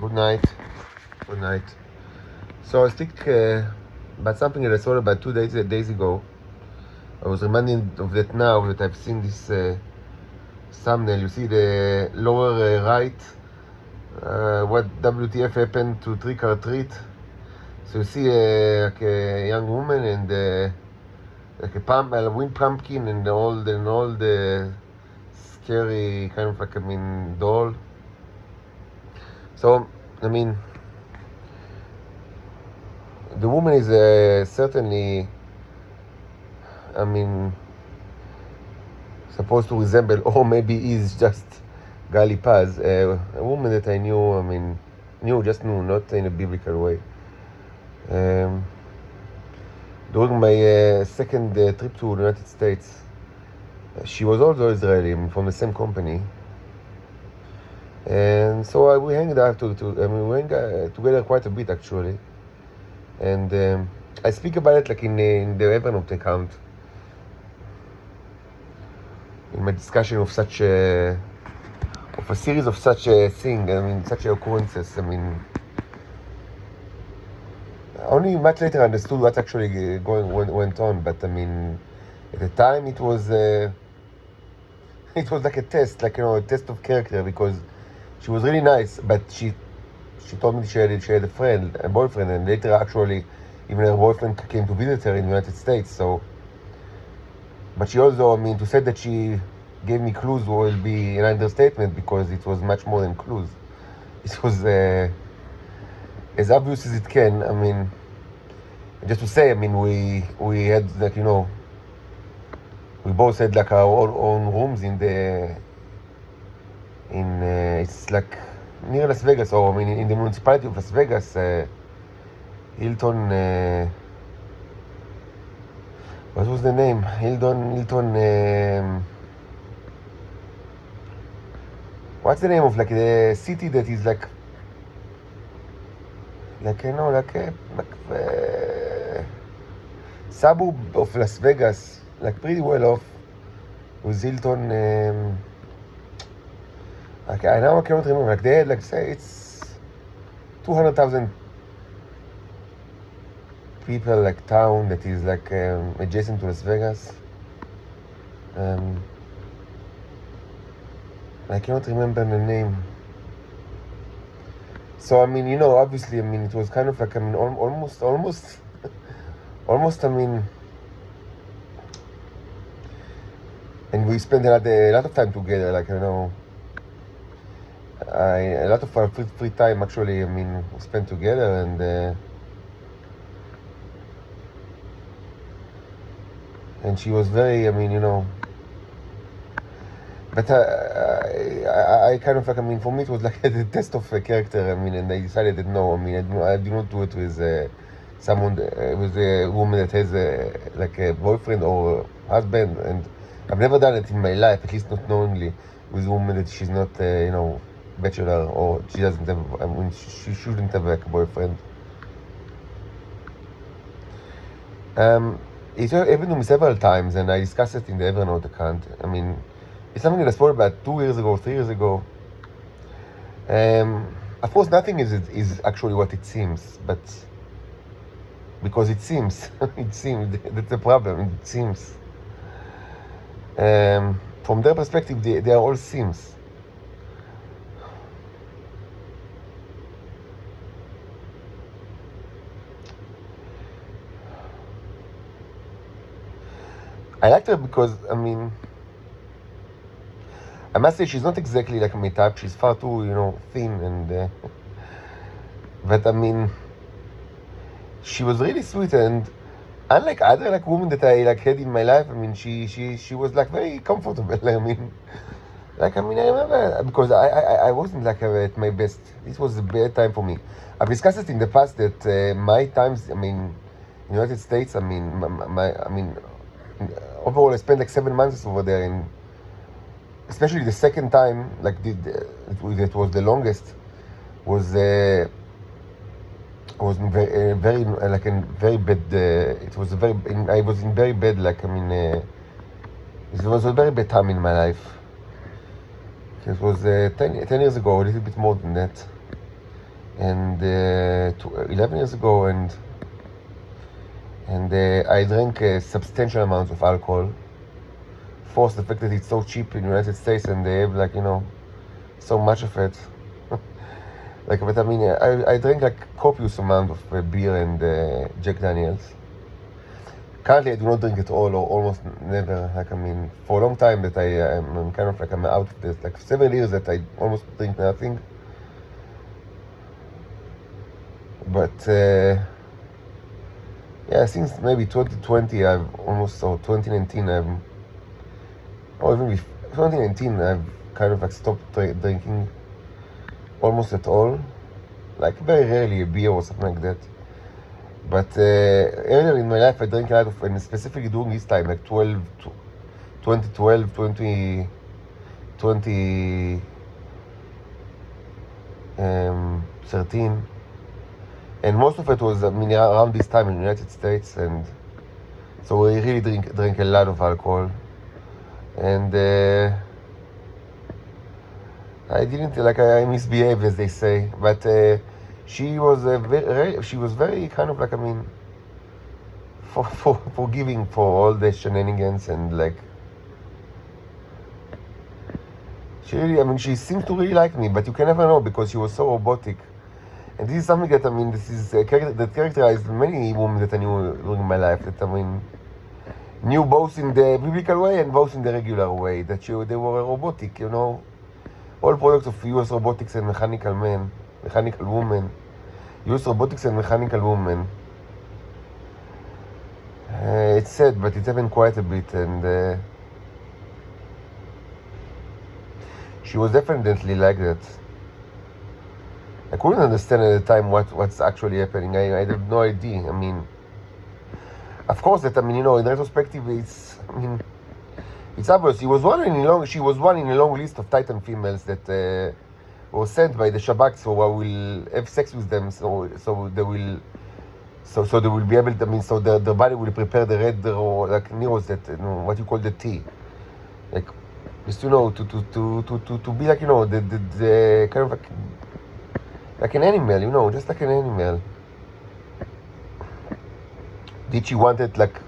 Good night. Good night. So I think about something that I saw about 2 days ago. I was reminded of that now that I've seen this thumbnail. You see the lower right, what WTF happened to Trick or Treat. So you see like a young woman and like a wind pumpkin and all the scary kind of like doll. So I mean, the woman is certainly, supposed to resemble, or maybe is just Gali Paz, a woman that I knew, just knew, not in a biblical way. During my second trip to the United States, she was also Israeli, from the same company. And so we hanged out we hang together quite a bit actually. And I speak about it like in the Evernote account, in my discussion of such of a series of such a thing. Such occurrences. Only much later I understood what actually went on. But at the time it was like a test, a test of character, because she was really nice, but she told me she had a boyfriend, and later actually even her boyfriend came to visit her in the United States. So, but she also, to say that she gave me clues will be an understatement, because it was much more than clues. It was as obvious as it can. Just to say, we had we both had like our own rooms it's like near Las Vegas, or in the municipality of Las Vegas, Hilton. What was the name? Hilton. What's the name of the city that is suburb of Las Vegas, pretty well off, with Hilton. Now I cannot remember. They had say it's 200,000 people, town that is adjacent to Las Vegas. I cannot remember the name. So obviously, it was kind of almost and we spent a lot of time together, a lot of our free time actually, we spent together, and she was very, but I kind of for me it was like a test of character, and I decided that no, I do not do it with someone, with a woman that has a boyfriend or husband, and I've never done it in my life, at least not knowingly, with a woman that she's not, bachelor, or she doesn't have, she shouldn't have a boyfriend. It happened to me several times, and I discussed it in the Evernote account. It's something that I spoke about 2 years ago, 3 years ago. Of course, nothing is actually what it seems, but because it seems, that's the problem. It seems. From their perspective, they are all seems. I liked her because, I must say she's not exactly like my type. She's far too, thin, and but she was really sweet, and unlike other women that I had in my life, she was very comfortable. I remember, because I wasn't at my best. This was a bad time for me. I've discussed it in the past that my times, in the United States, overall I spent 7 months over there, and especially the second time, that was the longest, was in very bad. It was I was in very bad. It was a very bad time in my life. It was 10 years ago, a little bit more than that. and 11 years ago, and I drank substantial amounts of alcohol. Forced the fact that it's so cheap in the United States, and they have like so much of it. Like, but I mean, I drank like copious amount of beer and Jack Daniels. Currently, I do not drink at all, or almost never. Like, I mean, for a long time that I'm kind of like I'm out of this. Like several years that I almost drink nothing. But yeah, since maybe 2020, I've almost, or 2019, or even 2019, I've kind of like stopped drinking almost at all. Like very rarely a beer or something like that. But earlier in my life, I drank a lot of, and specifically during this time, like 2012, 2013. And most of it was, I mean, around this time in the United States. And so I really drank a lot of alcohol. And I didn't, like, I misbehaved, as they say. But she was very kind of like, I mean, forgiving for all the shenanigans, and like, she really, I mean, she seemed to really like me, but you can never know because she was so robotic. And this is something that, I mean, this is a character that characterized many women that I knew during my life, that, I mean, knew both in the biblical way and both in the regular way, that they were robotic, you know. All products of US robotics and mechanical women. US robotics and mechanical women. It's sad, but it happened quite a bit, and she was definitely like that. I couldn't understand at the time what's actually happening. I had no idea. I mean, of course that, I mean, you know, in retrospective, it's obvious. She was one in a long list of Titan females that were sent by the Shabak, so I will have sex with them, so they will be able to, I mean, so their body will prepare the red, or like Nero's, that, you know, what you call the tea, like, just, you know, to be like, you know, the kind of like an animal, you know, just like an animal. Did she want it, like,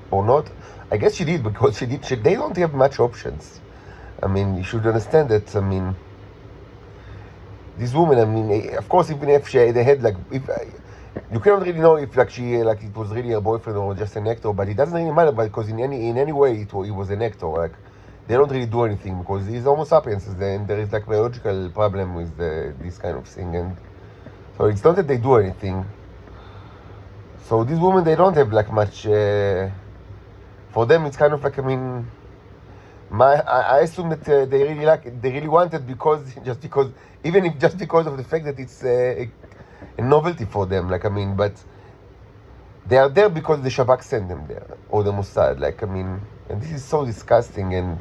or not? I guess she did, because they don't have much options. I mean, you should understand that, I mean, these women, I mean, of course, even if they had, like, you cannot really know if, like, it was really her boyfriend or just an actor, but it doesn't really matter, because in any way it was an actor. Like, they don't really do anything, because he's Homo sapiens, and there is, like, biological problem with this kind of thing, and so it's not that they do anything. So these women, they don't have, like, much. For them, it's kind of like, I mean, I assume that they really wanted just because of the fact that it's a novelty for them. Like, I mean, but they are there because the Shabak sent them there, or the Mossad. Like, I mean, and this is so disgusting. And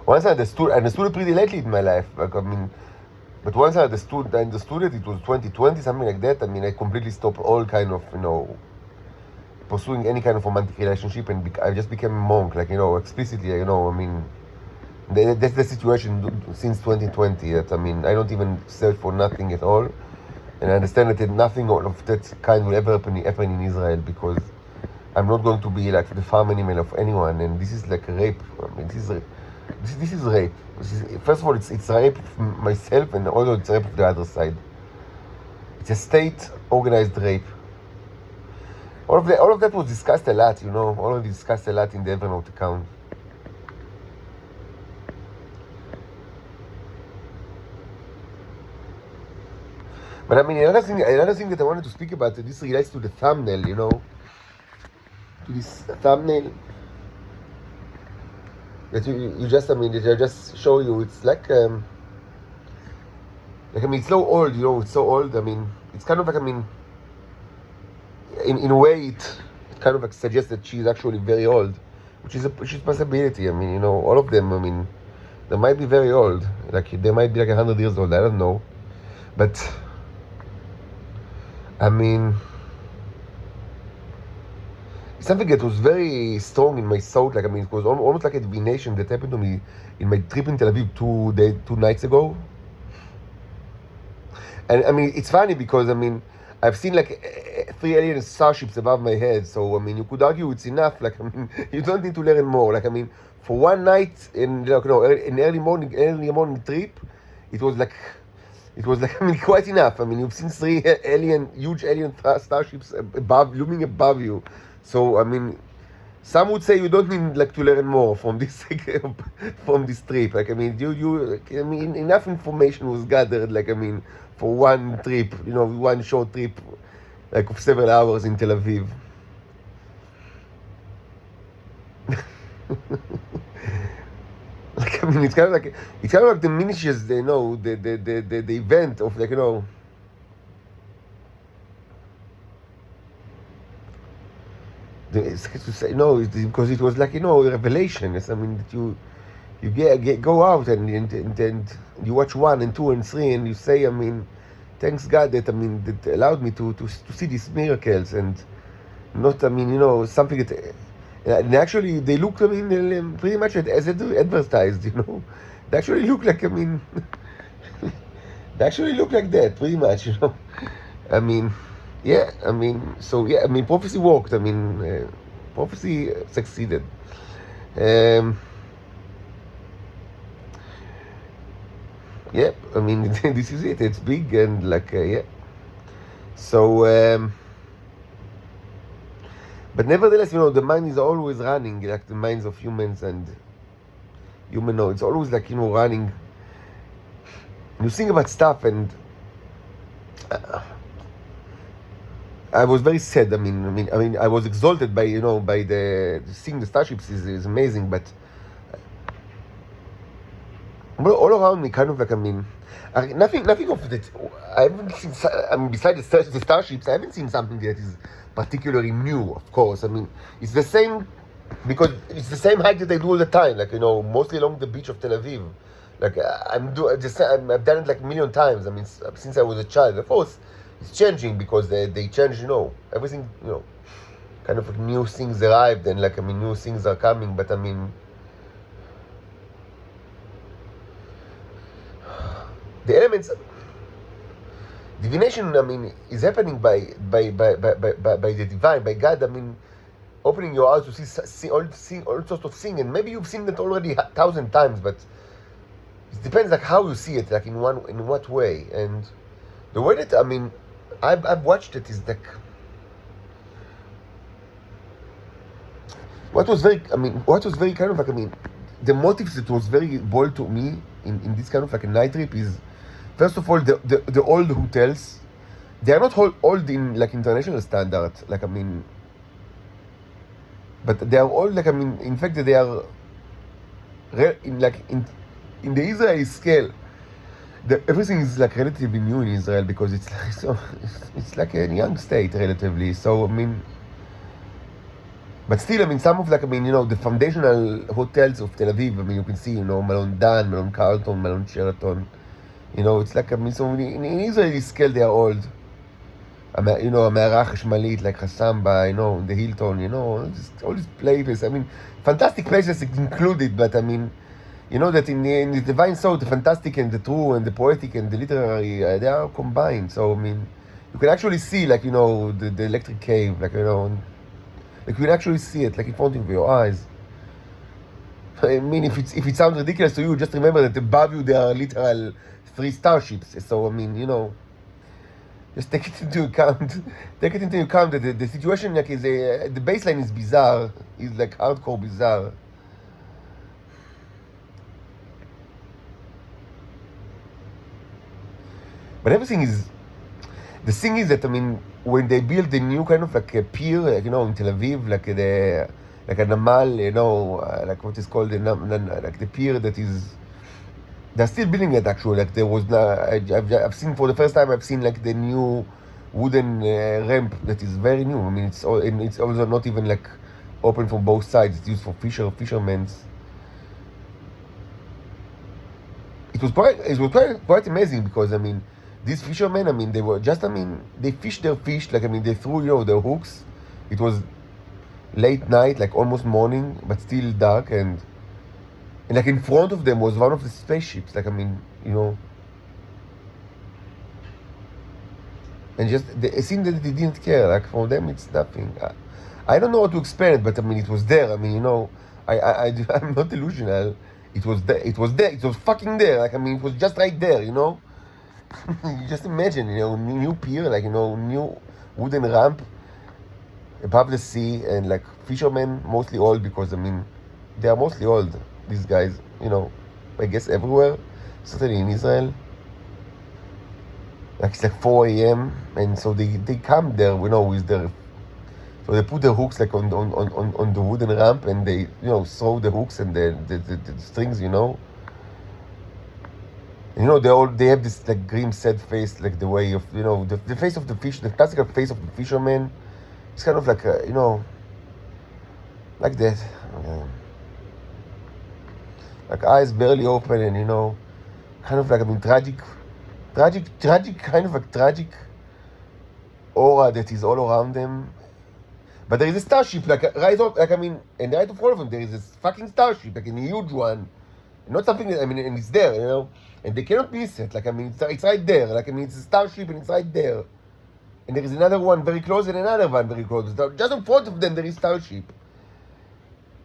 once I understood it pretty lately in my life. Like, I mean, but once I understood it, it was 2020, something like that. I mean, I completely stopped all kind of, you know, pursuing any kind of romantic relationship, and I just became a monk, like, you know, explicitly, you know. I mean, that's the situation since 2020. That, I mean, I don't even search for nothing at all, and I understand that nothing of that kind will ever happen in Israel, because I'm not going to be like the farm animal of anyone, and this is like rape. I mean, this is rape. First of all, it's rape of myself, and also it's rape of the other side. It's a state organized rape. All of that was discussed a lot, you know. All of it discussed a lot in the Evernote account. But I mean, another thing that I wanted to speak about, this relates to the thumbnail, you know. To this thumbnail that you just, I mean, that I just show you. It's like I mean, it's so old, you know. It's so old. I mean, it's kind of like, I mean, in a way, it kind of like suggests that she's actually very old, which is a possibility. I mean, you know, all of them, I mean, they might be very old. Like, they might be like 100 years old. I don't know, but I mean, it's something that was very strong in my soul. Like, I mean, it was almost like a divination that happened to me in my trip in Tel Aviv 2 nights ago. And I mean, it's funny because I mean, I've seen like 3 alien starships above my head. So I mean, you could argue it's enough. Like I mean, you don't need to learn more. Like I mean, for one night in like, an early morning trip, it was like. It was like, I mean, quite enough. I mean, you've seen huge alien starships looming above you. So, I mean, some would say you don't need like to learn more from this from this trip. Like, I mean, I mean, enough information was gathered. Like, I mean, for one trip, one short trip, like of several hours in Tel Aviv. Like, I mean, it's kind of like diminishes, the event of like, it's to say no, because it was like, a revelation. Yes, I mean, that you go out and you watch 1 and 2 and 3 and you say, I mean, thanks God that, I mean, that allowed me to see these miracles, and not, I mean, something that. And actually, they look, I mean, pretty much as advertised, They actually look like, I mean, they actually look like that, pretty much, I mean, yeah, I mean, so, yeah, I mean, prophecy worked. I mean, prophecy succeeded. Yeah, I mean, this is it. It's big and, like, yeah. So, but nevertheless, the mind is always running, like the minds of humans and humanoids. It's always like, running. You think about stuff, and I was very sad. I mean, I was exalted by, by seeing the starships is amazing, but all around me, kind of like, I mean, nothing of that. I haven't seen. I mean, besides the starships, I haven't seen something that is particularly new. Of course, I mean, it's the same, because it's the same hike that I do all the time. Like, mostly along the beach of Tel Aviv. Like, I've done it like a million times. I mean, since I was a child. Of course, it's changing because they change. Everything. Kind of like new things arrived, and like, I mean, new things are coming. But I mean, the elements, divination, I mean, is happening by the divine, by God. I mean, opening your eyes to see all sorts of things, and maybe you've seen that already 1,000 times, but it depends like how you see it, like in what way. And the way that, I mean, I've watched it is like, what was very kind of like, I mean, the motives that was very bold to me in this kind of like a night trip is, first of all, the old hotels. They are not old in like international standard. Like, I mean, but they are all like, I mean, in fact, they are in the Israeli scale. Everything is like relatively new in Israel, because it's like it's like a young state relatively. So I mean, but still, I mean, some of like, I mean, the foundational hotels of Tel Aviv. I mean, you can see, Malon Dan, Malon Carlton, Malon Sheraton. It's like, I mean, so in Israeli scale they are old. Amara Chashmalit, like Hassamba, the Hilton, all these places. I mean, fantastic places included, but I mean, that in the divine soul, the fantastic and the true and the poetic and the literary, they are combined. So I mean, you can actually see, like, the electric cave, like, like you can actually see it, like, in front of your eyes. I mean, if it sounds ridiculous to you, just remember that above you there are literal 3 starships. So I mean, just take it into account. Take it into account that the situation, like, is the baseline is bizarre. Is like hardcore bizarre. But everything is. The thing is that, I mean, when they build the new kind of like a pier, like, in Tel Aviv, like a namal, like what is called like the pier that is. They're still building it actually. Like, there was, I've seen for the first time. I've seen like the new wooden ramp that is very new. I mean, it's also not even like open from both sides. It's used for fishermen's. It was quite amazing, because I mean, these fishermen, I mean, they were just, I mean, they fished their fish, like, I mean, they threw, their hooks. It was late night, like almost morning, but still dark, and like in front of them was one of the spaceships. Like, I mean, And just it seemed that they didn't care. Like for them, it's nothing. I don't know how to explain it, but I mean, it was there. I mean, you know, I'm not delusional. It was there. It was there. It was fucking there. Like I mean, it was just right there. You know. You just imagine, you know, new pier, like you know, new wooden ramp above the sea, and like fishermen, mostly old, because I mean, they are mostly old. These guys, you know, I guess everywhere, certainly in Israel. Like it's like 4 a.m. and so they come there, you know, with their so they put the hooks like on the wooden ramp, and they, you know, throw the hooks and the strings, you know. And, you know, they have this like grim sad face, like the way of, you know, the face of the fish, the classical face of the fisherman. It's kind of like you know, like that. Like eyes barely open, and you know, kind of like, I mean, tragic, kind of like tragic aura that is all around them. But there is a starship, like right off, like I mean, and right in front of them there is this fucking starship, like a huge one, not something that, I mean, and it's there, you know, and they cannot miss it. Like I mean, it's right there. Like I mean, it's a starship and it's right there, and there is another one very close and another one very close. Just in front of them there is starship,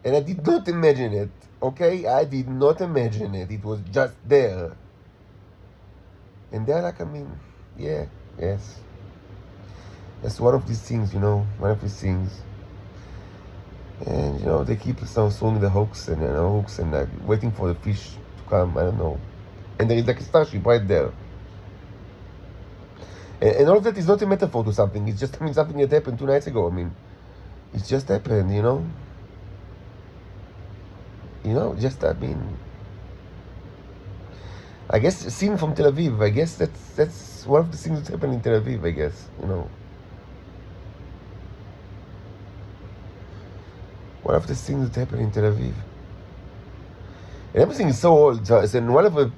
and I did not imagine it. Okay, I did not imagine it. It was just there. And they're like, I mean, yeah, yes. That's one of these things, you know, one of these things. And, you know, they keep throwing the hooks and, you know, hooks and like waiting for the fish to come, I don't know. And there is like a starship right there. And all of that is not a metaphor to something. It's just, I mean, something that happened 2 nights ago. I mean, it just happened, you know. You know, just, I mean, I guess seen from Tel Aviv, I guess that's one of the things that happened in Tel Aviv, I guess, you know. One of the things that happened in Tel Aviv. And everything is so old. So, and one of the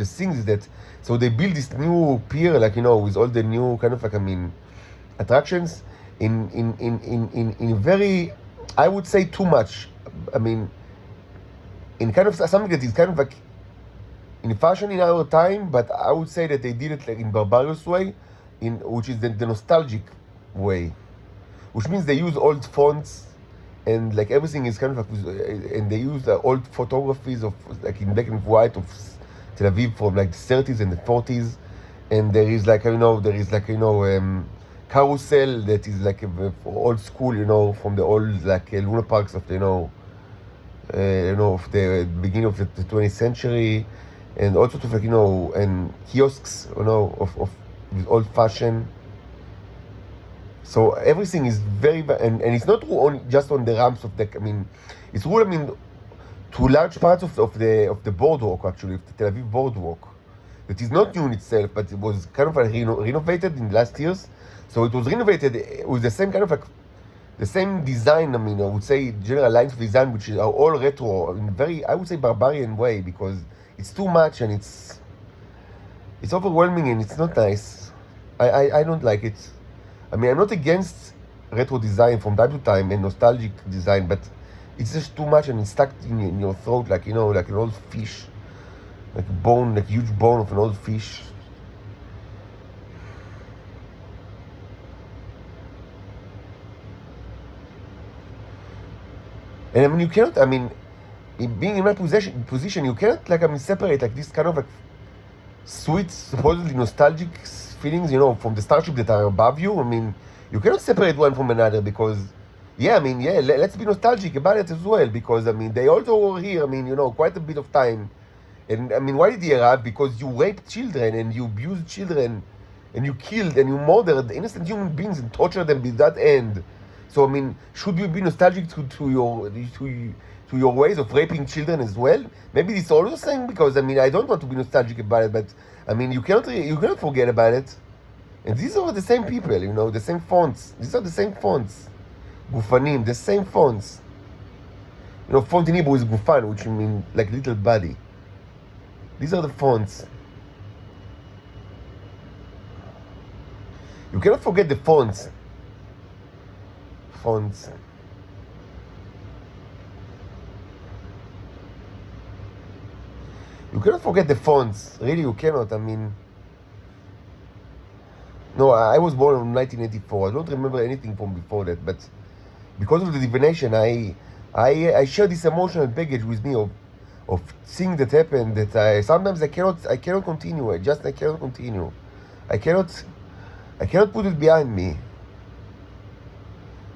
things is that, so they build this new pier, like, you know, with all the new kind of like, I mean, attractions in very, I would say too much. I mean, in kind of something that is kind of like in fashion in our time, but I would say that they did it like in barbarous way, which is the nostalgic way, which means they use old fonts, and like everything is kind of like, and they use old photographies of like in black and white of Tel Aviv from like the 30s and the 40s, and there is like, you know, carousel that is like old school, you know, from the old like Luna Parks of the, you know, of the beginning of the 20th century, and all sorts of like, you know, and kiosks, you know, of old fashion. So everything is very, and it's not true just on the ramps of the, I mean, it's true, I mean, to large parts of the boardwalk, actually, of the Tel Aviv boardwalk. It is not new in itself, but it was kind of like renovated in the last years. So it was renovated with the same kind of like, the same design, I mean, I would say general lines of design, which are all retro, in very, I would say, barbarian way, because it's too much and it's overwhelming and it's not nice. I don't like it. I mean, I'm not against retro design from time to time and nostalgic design, but it's just too much and it's stuck in your throat, like, you know, like an old fish, like a bone, like a huge bone of an old fish. And I mean, you cannot, I mean, being in my position, you cannot, like, I mean, separate, like, this kind of, like, sweet, supposedly nostalgic feelings, you know, from the starship that are above you. I mean, you cannot separate one from another because, yeah, I mean, yeah, let's be nostalgic about it as well, because, I mean, they also were here, I mean, you know, quite a bit of time. And, I mean, why did they arrive? Because you raped children and you abused children and you killed and you murdered innocent human beings and tortured them to that end. So, I mean, should you be nostalgic to your ways of raping children as well? Maybe it's also saying, because, I mean, I don't want to be nostalgic about it, but, I mean, you cannot forget about it. And these are the same people, you know, the same fonts. These are the same fonts. Gufanim, the same fonts. You know, font in Hebrew is gufan, which means like little body. These are the fonts. You cannot forget the fonts. Fonts. You cannot forget the fonts. Really, you cannot. I mean, No, I was born in 1984. I don't remember anything from before that, but because of the divination, I share this emotional baggage with me of things that happened that sometimes I cannot continue. I cannot continue. I cannot put it behind me.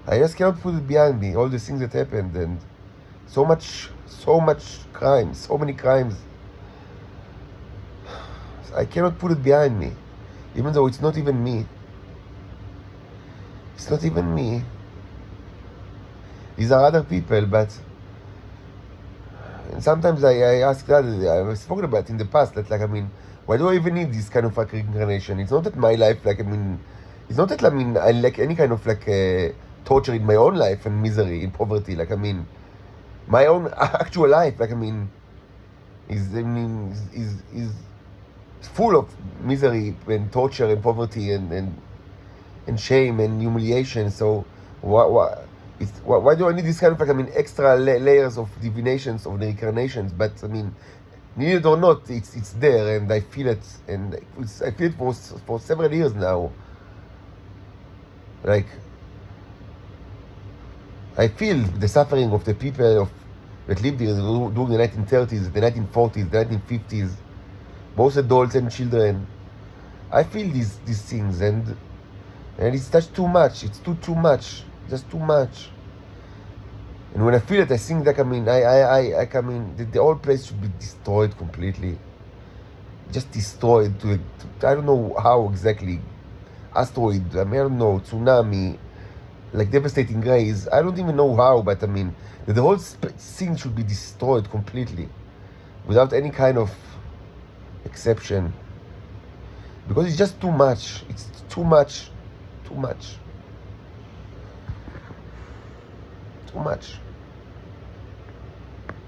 I just cannot put it behind me. All the things that happened and so much crime, so many crimes. I cannot put it behind me, even though it's not even me. It's not even me. These are other people, but and sometimes I ask that, I've spoken about it in the past, that like, I mean, why do I even need this kind of like reincarnation? It's not that my life, like, I mean, it's not that, I mean, I like any kind of like torture in my own life and misery, in poverty, like, I mean, my own actual life, like, I mean, is full of misery and torture and poverty and shame and humiliation. So why do I need this kind of like, I mean, extra layers of divinations of the incarnations? But I mean, need it or not, it's there, and I feel it, and I feel it for several years now. Like, I feel the suffering of the people that lived here during the 1930s, the 1940s, the 1950s, both adults and children. I feel these things, and it's just too much. It's too much, just too much. And when I feel it, I think that, I mean, I mean, the whole place should be destroyed completely, just destroyed to I don't know how exactly. Asteroid, I mean, I don't know, tsunami, like devastating rays. I don't even know how, but I mean, the whole thing should be destroyed completely, without any kind of exception, because it's just too much. It's too much, too much, too much.